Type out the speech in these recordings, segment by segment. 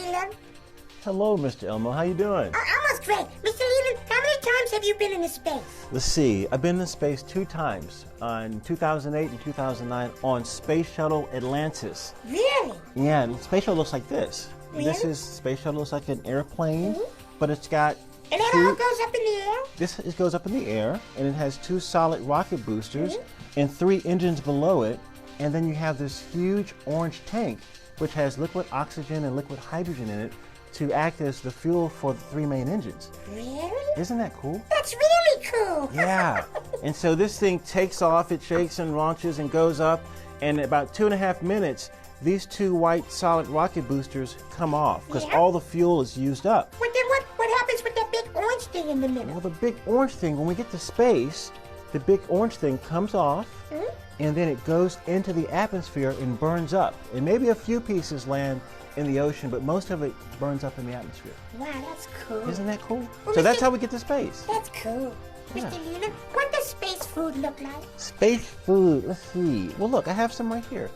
Leland. Hello, Mr. Elmo. How you doing? Almost great. Mr. Leland, how many times have you been into space? Let's see. I've been in space 2 times, in 2008 and 2009 on Space Shuttle Atlantis. Really? Yeah, and the space shuttle looks like this. Really? This is space shuttle looks like an airplane, but it's got And it all goes up in the air? It goes up in the air, and it has 2 solid rocket boosters and 3 engines below it, and then you have this huge orange tank, which has liquid oxygen and liquid hydrogen in it to act as the fuel for the 3 main engines. Really? Isn't that cool? That's really cool. Yeah. And so this thing takes off, it shakes and launches and goes up, and in about 2.5 minutes, these 2 white solid rocket boosters come off because all the fuel is used up. But then what happens with that big orange thing in the middle? Well, the big orange thing, when we get to space, the big orange thing comes off, and then it goes into the atmosphere and burns up. And maybe a few pieces land in the ocean, but most of it burns up in the atmosphere. Wow, that's cool. Isn't that cool? Well, So that's how we get to space. That's cool. Yeah. Mr. Leland, what does space food look like? Space food, let's see. Well, look, I have some right here.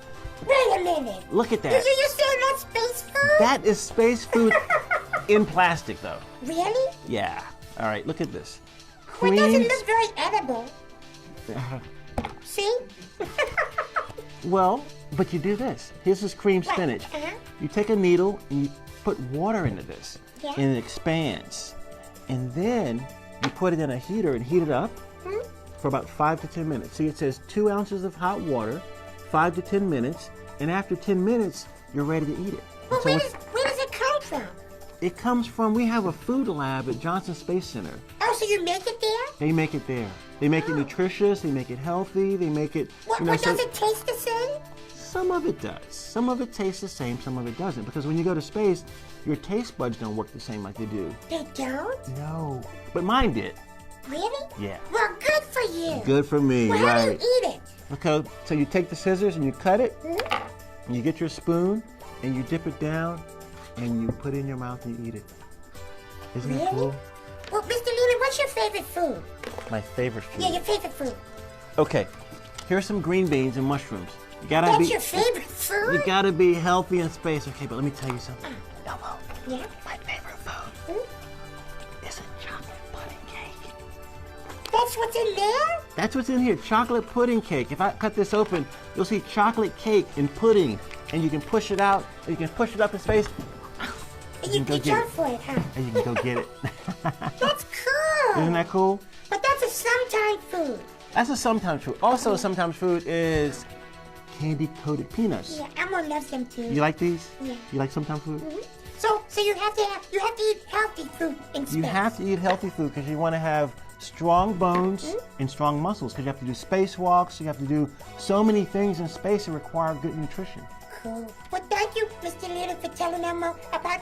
Wait a minute. Look at that. You're saying that's space food? That is space food in plastic, though. Really? Yeah. All right, look at this. Well, it doesn't Creams. look very edible. See? Well, but you do this. Here's this cream What? spinach. Uh-huh. You take a needle and you put water into this, Yeah. and it expands. And then you put it in a heater and heat it up for about 5 to 10 minutes. See, it says 2 ounces of hot water, 5 to 10 minutes, and after 10 minutes, you're ready to eat it. Well, So where does it come from? it comes from, we have a food lab at Johnson Space Center. Oh, so you make it there? They make it there. They make it nutritious, they make it healthy, they make it, What, does it taste the same? some of it does. Some of it tastes the same, some of it doesn't. Because when you go to space, your taste buds don't work the same like they do. They don't? No. But mine did. Really? Yeah. Well, good for you. Good for me, Well, how do you right? eat it? Okay, so you take the scissors and you cut it, and you get your spoon, and you dip it down, and you put it in your mouth and you eat it. Isn't that Really? cool? Well, Mr. Leland, what's your favorite food? My favorite food. Yeah, your favorite food. Okay, here's some green beans and mushrooms. You gotta That's be. your favorite food? You gotta be healthy in space. Okay, but let me tell you something. Elmo, Yeah? my favorite food is a chocolate pudding cake. That's what's in there? That's what's in here, chocolate pudding cake. If I cut this open, you'll see chocolate cake and pudding, and you can push it out, and you can push it up in space, And you go can get jump it. for it, huh? and you can go get it. That's cool. Isn't that cool? But that's a sometime food. That's a sometimes food. Also, sometimes food is candy-coated peanuts. Yeah, Elmo loves them too. You like these? Yeah. You like sometimes food? So you have to eat healthy food in space. You have to eat healthy food because you want to have strong bones and strong muscles because you have to do spacewalks. You have to do so many things in space that require good nutrition. Cool. Well, thank you, Mr. Leland, for telling Elmo about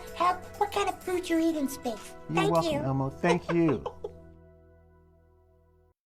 what kind of food you eat in space. You're Thank welcome, you. Elmo. Thank you.